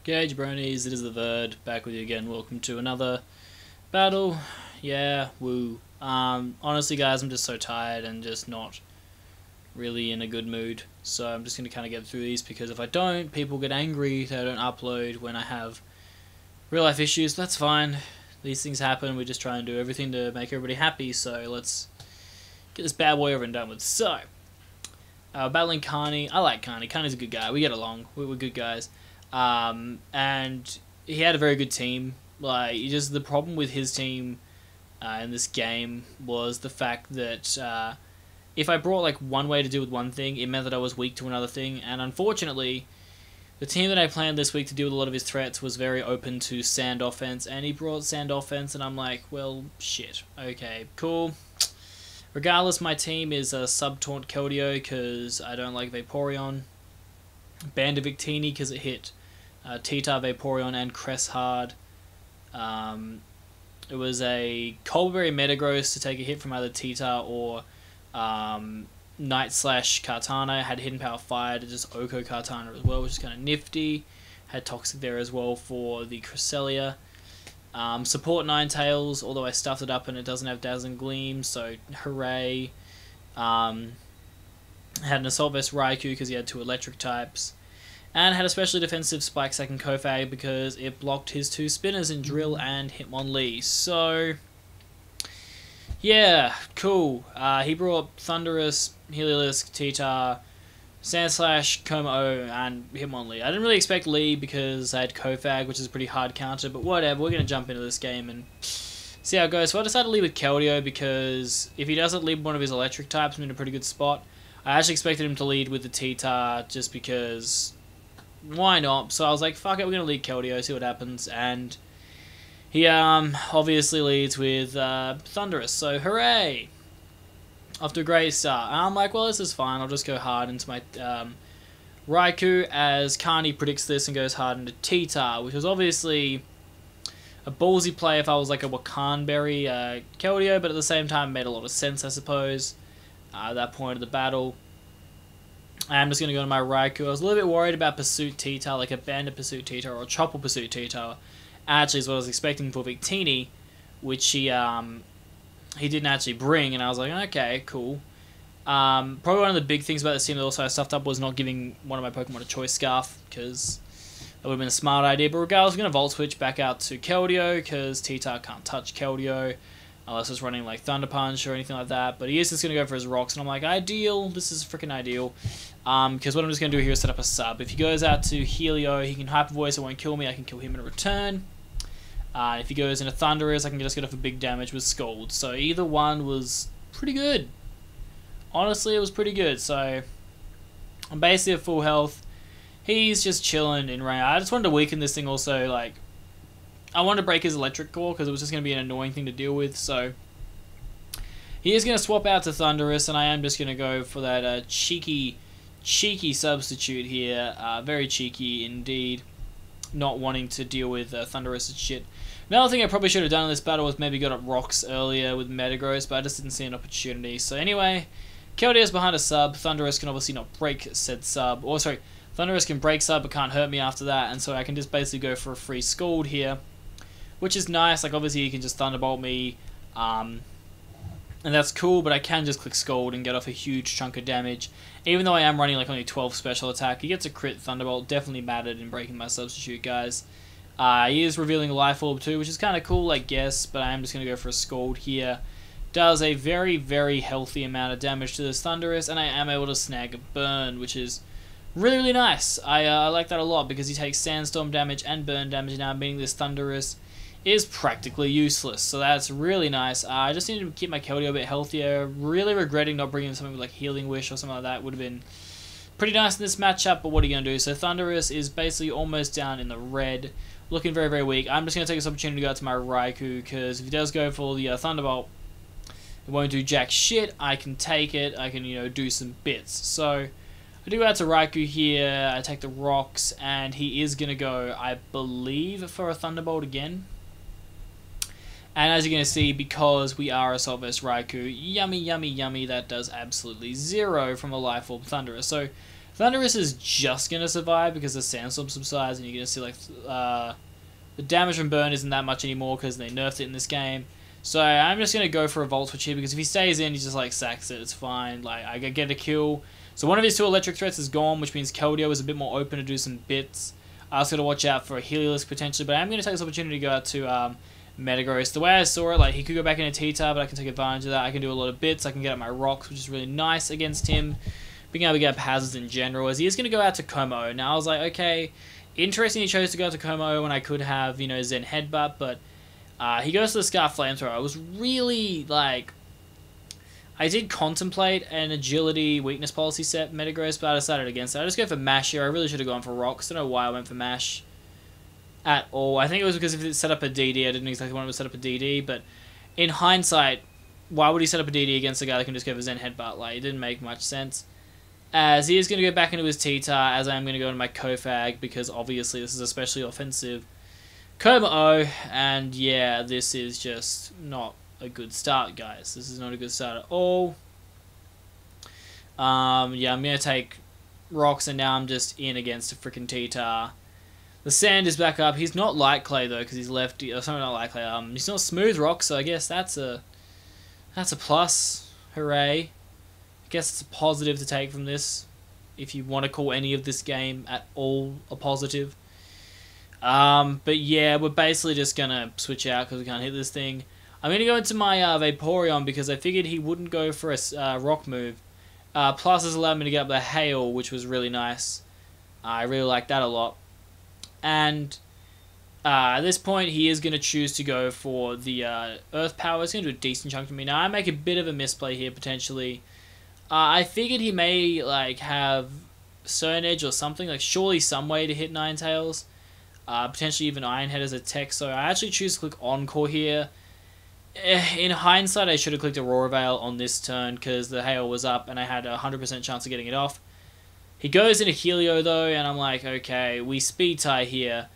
Okay, jabronis, it is the Verd, back with you again. Welcome to another battle. Yeah, woo. Honestly guys, I'm just so tired and just not really in a good mood. So I'm just going to kind of get through these because if I don't, people get angry that I don't upload when I have real life issues. That's fine. These things happen. We just try and do everything to make everybody happy. So let's get this bad boy over and done with. So, battling Carney. I like Carney. Carney's a good guy. We get along. We're good guys. And he had a very good team. Like, just the problem with his team in this game was the fact that if I brought like one way to deal with one thing, it meant that I was weak to another thing. And unfortunately, the team that I planned this week to deal with a lot of his threats was very open to sand offense, and he brought sand offense, and I'm like, well, shit. Okay, cool. Regardless, my team is sub-taunt Keldeo because I don't like Vaporeon. Band of Victini because it hit Tita, Vaporeon, and Cress hard. It was a Colberry Metagross to take a hit from either Tita or Night Slash Kartana. Had Hidden Power Fire to just Oko Kartana as well, which is kind of nifty. Had Toxic there as well for the Cresselia. Support Ninetales, although I stuffed it up and it doesn't have Dazzling Gleam, so hooray. Had an Assault Vest Raikou because he had 2 electric types. And had a specially defensive Spike Sack and Kofag because it blocked his 2 spinners in Drill and Hitmonlee. So, yeah, cool. He brought Thundurus, Heliolisk, Tita, Sandslash, Como-O, and Hitmonlee. I didn't really expect Lee because I had Kofag, which is a pretty hard counter, but whatever. We're going to jump into this game and see how it goes. So I decided to lead with Keldeo because if he doesn't lead one of his electric types, I'm in a pretty good spot. I actually expected him to lead with the Tita just because why not? So I was like, fuck it, we're going to lead Keldeo, see what happens. And he obviously leads with Thundurus, so hooray! Off to a great start. And I'm like, well, this is fine, I'll just go hard into my Raikou as Carney predicts this and goes hard into Tita, which was obviously a ballsy play if I was like a Wakanberry Keldeo, but at the same time made a lot of sense, I suppose. At that point of the battle, I'm just going to go to my Raikou. I was a little bit worried about Pursuit Tita, like a Bandit Pursuit Tita or a Chopple Pursuit Tita. Actually, is what I was expecting for Victini, which he didn't actually bring, and I was like, okay, cool. Probably one of the big things about this team that also I stuffed up was not giving one of my Pokemon a Choice Scarf, because that would have been a smart idea. But regardless, I'm going to Volt Switch back out to Keldeo, because Tita can't touch Keldeo, unless it's running like Thunder Punch or anything like that. But he is just going to go for his rocks, and I'm like, ideal. This is freaking ideal. Because what I'm just going to do here is set up a sub. If he goes out to Helio, he can Hyper Voice, it won't kill me. I can kill him in return. If he goes into Thundurus, I can just get off a big damage with Scald. So either one was pretty good. Honestly, it was pretty good. So I'm basically at full health. He's just chilling in rain. I just wanted to weaken this thing also, like, I wanted to break his electric core because it was just going to be an annoying thing to deal with. So he is going to swap out to Thundurus, and I am just going to go for that cheeky substitute here. Very cheeky indeed. Not wanting to deal with Thundurus and shit. Another thing I probably should have done in this battle was maybe got up rocks earlier with Metagross, but I just didn't see an opportunity. So anyway, Keldeo's behind a sub. Thundurus can obviously not break said sub. Or sorry, Thundurus can break sub but can't hurt me after that, and so I can just basically go for a free Scald here, which is nice. Like, obviously he can just Thunderbolt me, and that's cool, but I can just click Scald and get off a huge chunk of damage. Even though I am running like only 12 special attack, he gets a crit Thunderbolt. Definitely mattered in breaking my substitute, guys. He is revealing a Life Orb too, which is kind of cool, I guess, but I am just going to go for a Scald here. Does a very, very healthy amount of damage to this Thundurus, and I am able to snag a Burn, which is really, really nice. I like that a lot because he takes Sandstorm damage and Burn damage now, meaning this Thundurus is practically useless, so that's really nice. I just need to keep my Keldeo a bit healthier. Really regretting not bringing something like Healing Wish or something like that. Would have been pretty nice in this matchup, but what are you going to do? So Thundurus is basically almost down in the red, looking very, very weak. I'm just going to take this opportunity to go out to my Raikou, because if he does go for the Thunderbolt, it won't do jack shit. I can take it. I can, you know, do some bits. So I do go out to Raikou here. I take the rocks, and he is going to go, I believe, for a Thunderbolt again. And as you're going to see, because we are Assault Vest Raikou, yummy, yummy, yummy, that does absolutely 0 from a Life Orb Thundurus. So Thunderous is just going to survive because the Sandstorm subsides and you're going to see like the damage from burn isn't that much anymore because they nerfed it in this game. So I'm just going to go for a Volt Switch here because if he stays in, he just like sacks it. It's fine. Like I get a kill. So one of his 2 electric threats is gone, which means Keldeo is a bit more open to do some bits. I was going to watch out for a Heliolisk potentially, but I'm going to take this opportunity to go out to Metagross. The way I saw it, like he could go back into T-Tar, but I can take advantage of that. I can do a lot of bits. I can get up my rocks, which is really nice against him. Being able to get up hazards in general, as he is going to go out to Como. Now I was like, okay, interesting he chose to go to Como when I could have, you know, Zen Headbutt, but he goes to the Scarf Flamethrower. I was really, like, I did contemplate an agility weakness policy set Metagross, but I decided against it. I just go for Mash here. I really should have gone for Rocks. I don't know why I went for Mash at all. I think it was because if it set up a DD, I didn't exactly want him to set up a DD, but in hindsight, why would he set up a DD against a guy that can just go for Zen Headbutt? Like, it didn't make much sense. As he is going to go back into his T-Tar, as I am going to go into my Kofag, because obviously this is especially offensive. Como-O, and yeah, this is just not a good start, guys. This is not a good start at all. Yeah, I'm going to take Rocks, and now I'm just in against a freaking T-Tar. The Sand is back up. He's not Light Clay, though, because he's lefty. Oh, sorry, not Light Clay. He's not Smooth Rock, so I guess that's a plus. Hooray. I guess it's a positive to take from this, if you want to call any of this game at all a positive. But yeah, we're basically just going to switch out because we can't hit this thing. I'm going to go into my Vaporeon because I figured he wouldn't go for a rock move. Plus, this allowed me to get up the Hail, which was really nice. I really like that a lot. And at this point, he is going to choose to go for the Earth Power. It's going to do a decent chunk to me. Now, I make a bit of a misplay here, potentially. I figured he may like have Stone Edge or something, like surely some way to hit Ninetales. Potentially even Iron Head as a tech, so I actually choose to click Encore here. In hindsight, I should have clicked Aurora Veil on this turn because the Hail was up and I had a 100% chance of getting it off. He goes into Helio though, and I'm like, okay, we Speed Tie here.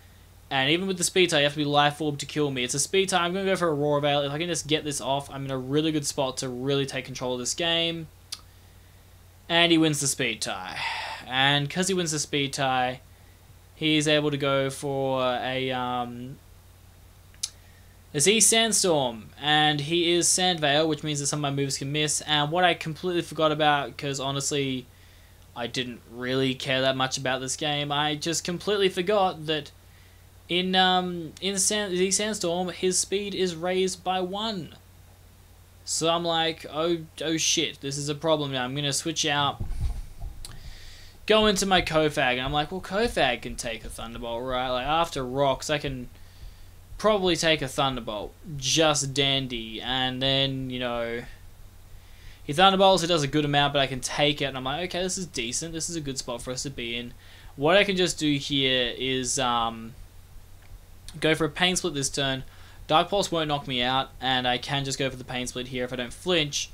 And even with the Speed Tie, you have to be Life Orb to kill me. It's a Speed Tie, I'm going to go for Aurora Veil. If I can just get this off, I'm in a really good spot to really take control of this game. And he wins the Speed Tie. And because he wins the Speed Tie, he's able to go for a Z Sandstorm. And he is Sand Veil, which means that some of my moves can miss. And what I completely forgot about, because honestly, I didn't really care that much about this game, I just completely forgot that in Z Sandstorm, his speed is raised by 1. So I'm like, oh shit, this is a problem now. I'm going to switch out, go into my Kofag, and I'm like, well, Kofag can take a Thunderbolt, right? Like, after Rocks, I can probably take a Thunderbolt. Just dandy. And then, you know, he Thunderbolts, it does a good amount, but I can take it, and I'm like, okay, this is decent. This is a good spot for us to be in. What I can just do here is go for a Pain Split this turn. Dark Pulse won't knock me out, and I can just go for the Pain Split here if I don't flinch,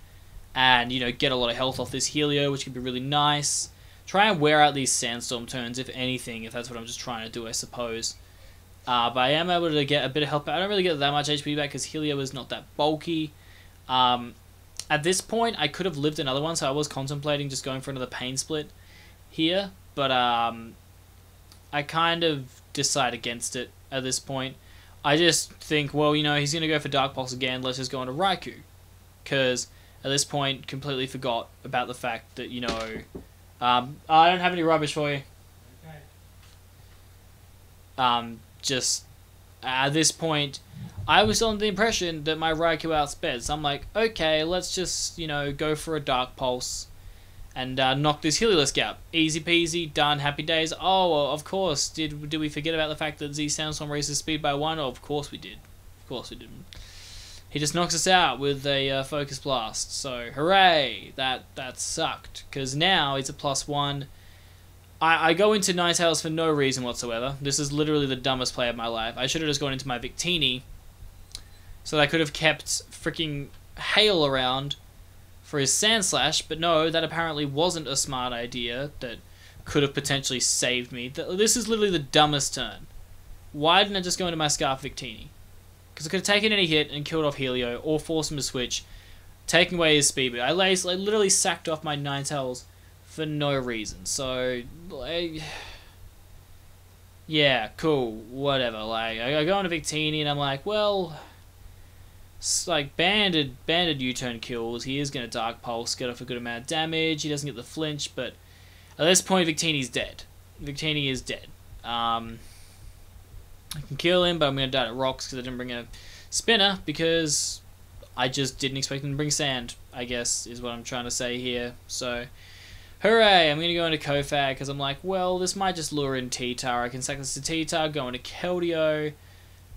and, you know, get a lot of health off this Helio, which could be really nice. Try and wear out these Sandstorm turns, if anything, if that's what I'm just trying to do, I suppose. But I am able to get a bit of health back. I don't really get that much HP back because Helio is not that bulky. At this point, I could have lived another one, so I was contemplating just going for another Pain Split here, but I kind of decide against it at this point. I just think, well, you know, he's going to go for Dark Pulse again, let's just go into Raikou. Because at this point, completely forgot about the fact that, you know, I don't have any rubbish for you. Okay. Just, at this point, I was under the impression that my Raikou outsped. So I'm like, okay, let's just, you know, go for a Dark Pulse and knock this Heliolisk out. Easy peasy, done, happy days. Oh, well, of course, did we forget about the fact that Z Sandstorm raises speed by 1? Oh, of course we did. Of course we didn't. He just knocks us out with a Focus Blast. So, hooray! That sucked. Because now it's a +1. I go into Ninetales for no reason whatsoever. This is literally the dumbest play of my life. I should have just gone into my Victini, so that I could have kept freaking Hail around for his Sand Slash, but no, that apparently wasn't a smart idea that could have potentially saved me. This is literally the dumbest turn. Why didn't I just go into my Scarf Victini? Because I could have taken any hit and killed off Helio, or forced him to switch, taking away his speed. But I literally sacked off my Ninetales for no reason. So, like, yeah, cool, whatever. Like, I go into Victini and I'm like, well, it's like banded U-turn kills. He is going to Dark Pulse, get off a good amount of damage. He doesn't get the flinch, but at this point, Victini's dead. Victini is dead. I can kill him, but I'm going to die to rocks because I didn't bring a spinner because I just didn't expect him to bring sand, I guess, is what I'm trying to say here. So, hooray, I'm going to go into Kofag because I'm like, well, this might just lure in T-Tar. I can sack this to T-Tar, go into Keldeo,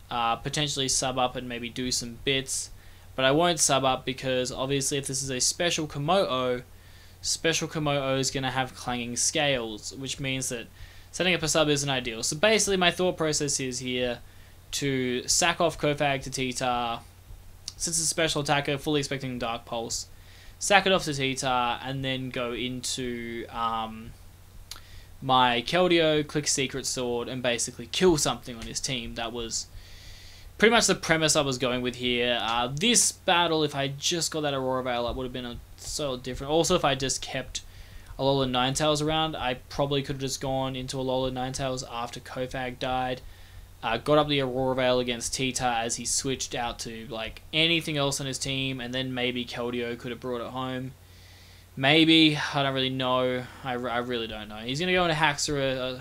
potentially sub up and maybe do some bits. But I won't sub up because obviously if this is a special Komodo is going to have clanging scales, which means that setting up a sub isn't ideal. So basically my thought process is here to sack off Kofag to T-Tar, since it's a special attacker, fully expecting Dark Pulse, sack it off to T-Tar, and then go into my Keldeo, click Secret Sword, and basically kill something on his team. That was pretty much the premise I was going with here. This battle, if I just got that Aurora Veil up, would have been so different. Also, if I just kept Alola Ninetales around, I probably could have just gone into Alola Ninetales after Kofag died. Got up the Aurora Veil against T-Tar as he switched out to like anything else on his team, and then maybe Keldeo could have brought it home. Maybe, I don't really know. I really don't know. He's going to go into Haxorus.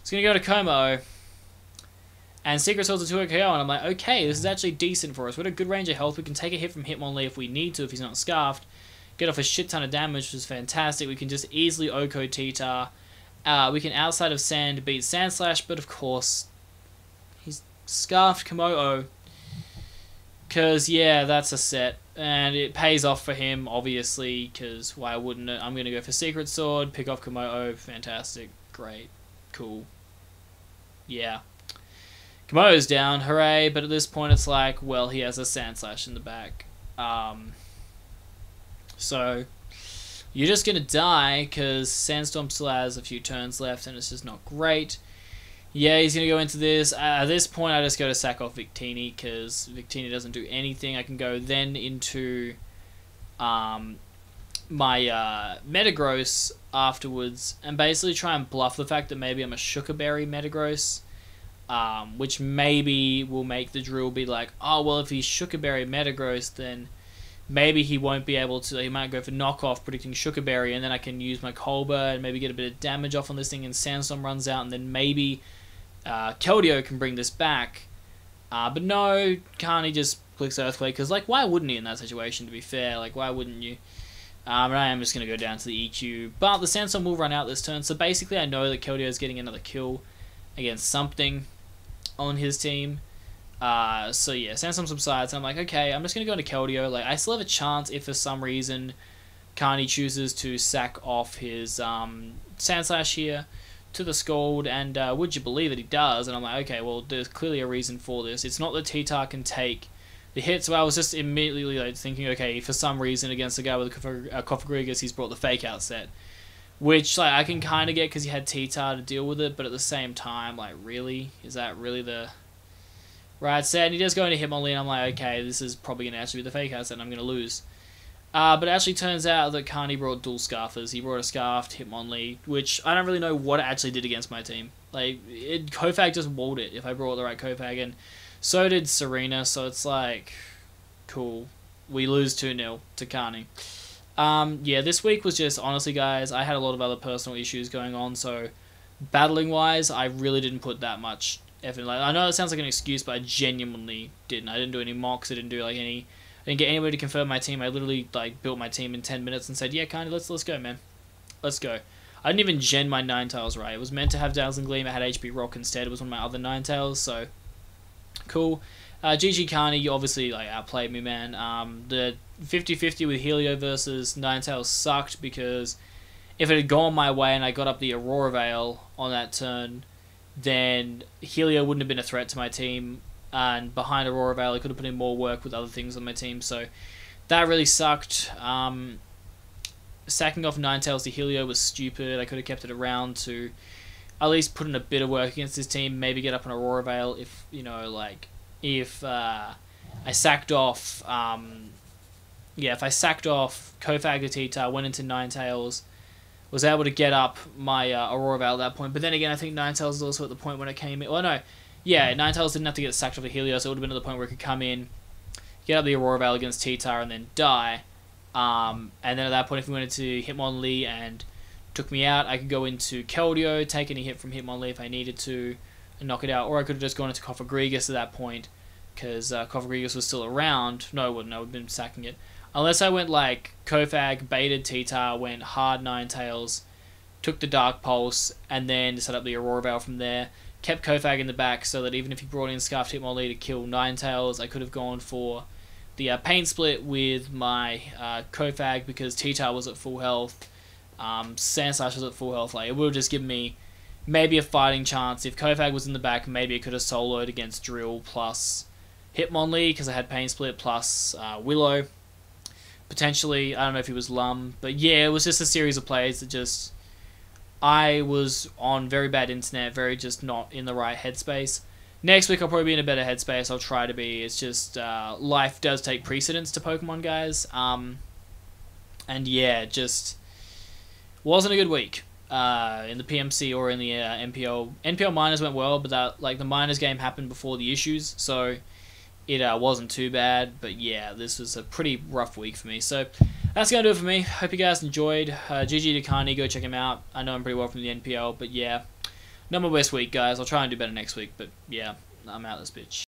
He's going to go to Como. And Secret Sword's a 2-hit KO, and I'm like, okay, this is actually decent for us. We've got a good range of health. We can take a hit from Hitmonlee if we need to, if he's not scarfed. Get off a shit ton of damage, which is fantastic. We can just easily Oko T-Tar. We can, outside of Sand, beat Sandslash, but of course, he's scarfed Komodo. Because, yeah, that's a set. And it pays off for him, obviously, because why wouldn't it? I'm going to go for Secret Sword, pick off Komodo. Fantastic. Great. Cool. Yeah. Komodo's down. Hooray. But at this point, it's like, well, he has a Sandslash in the back. So, you're just going to die, because Sandstorm still has a few turns left, and it's just not great. Yeah, he's going to go into this. At this point, I just go to sack off Victini, because Victini doesn't do anything. I can go then into my Metagross afterwards, and basically try and bluff the fact that maybe I'm a Sugarberry Metagross, which maybe will make the drill be like, oh, well, if he's Sugarberry Metagross, then maybe he won't be able to, he might go for knockoff predicting Sugarberry, and then I can use my Colbur and maybe get a bit of damage off on this thing, and Sandstorm runs out, and then maybe Keldeo can bring this back. But no, can't he just clicks Earthquake? Because, like, why wouldn't he in that situation, to be fair? Like, why wouldn't you? But I am just going to go down to the EQ. But the Sandstorm will run out this turn, so basically I know that Keldeo is getting another kill against something on his team. So yeah, Sandstorm subsides, and I'm like, okay, I'm just going to go into Keldeo. Like, I still have a chance if for some reason Carney chooses to sack off his Sandslash here to the Scald, and would you believe it, he does. And I'm like, okay, well, there's clearly a reason for this. It's not that T-Tar can take the hit, so I was just immediately like thinking, okay, for some reason against a guy with a Cofagrigus, he's brought the Fake Out set, which like I can kind of get because he had T-Tar to deal with it, but at the same time, like, really? Is that really the right set? And he does go into Hitmonlee, and I'm like, okay, this is probably going to actually be the Fake Out set, and I'm going to lose. But it actually turns out that Carney brought dual Scarfers. He brought a Scarfed Hitmonlee, which I don't really know what it actually did against my team. Like, Kofag just walled it if I brought the right Kofag, and so did Serena, so it's like, cool. We lose 2-0 to Carney. Yeah, this week was just, honestly, guys, I had a lot of other personal issues going on, so battling-wise, I really didn't put that much effort. Like, I know it sounds like an excuse, but I genuinely didn't. I didn't do any mocks, I didn't do, like, I didn't get anybody to confirm my team. I literally, like, built my team in 10 minutes and said, yeah, Carney, let's go, man. Let's go. I didn't even gen my Ninetales right. It was meant to have Dazzling Gleam. I had HP Rock instead. It was one of my other Ninetales, so cool. GG Carney, you obviously like outplayed me, man. The 50-50 with Helio versus Ninetales sucked because if it had gone my way and I got up the Aurora Veil on that turn, then Helio wouldn't have been a threat to my team, and behind Aurora Veil I could have put in more work with other things on my team, so that really sucked. Sacking off Ninetales to Helio was stupid. I could have kept it around to at least put in a bit of work against his team, maybe get up on Aurora Veil if, you know, like, if I sacked off, if I sacked off Kofag to T-Tar, went into Ninetales, was able to get up my Aurora Veil at that point. But then again, I think Ninetales was also at the point when it came in. Well, no, yeah, Ninetales didn't have to get sacked off the Helios. It would have been to the point where it could come in, get up the Aurora Veil against T-Tar, and then die. And then at that point, if we wanted to Hitmonlee and took me out, I could go into Keldeo, take any hit from Hitmonlee if I needed to, and knock it out. Or I could have just gone into Cofagrigus at that point, because Cofagrigus was still around. No, it wouldn't. I would have been sacking it. Unless I went like Kofag, baited T-Tar, went hard Ninetales, took the Dark Pulse, and then set up the Aurora Veil from there. Kept Kofag in the back so that even if he brought in Scarfed Hitmonlee to kill Ninetales, I could have gone for the Pain Split with my Kofag because T-Tar was at full health. Sandslash was at full health. Like, it would have just given me maybe a fighting chance. If Kofag was in the back, maybe it could have soloed against Drill plus Hitmonlee because I had Pain Split plus Willow. Potentially, I don't know if he was Lum, but yeah, it was just a series of plays that just... I was on very bad internet, very just not in the right headspace. Next week I'll probably be in a better headspace, I'll try to be. It's just, life does take precedence to Pokemon, guys. And yeah, just wasn't a good week in the PMC or in the NPL. NPL Minors went well, but that, like, the Minors game happened before the issues, so it wasn't too bad. But yeah, this was a pretty rough week for me. So that's going to do it for me. Hope you guys enjoyed. GG to Carney, go check him out. I know him pretty well from the NPL, but yeah, not my best week, guys. I'll try and do better next week, but yeah, I'm out this bitch.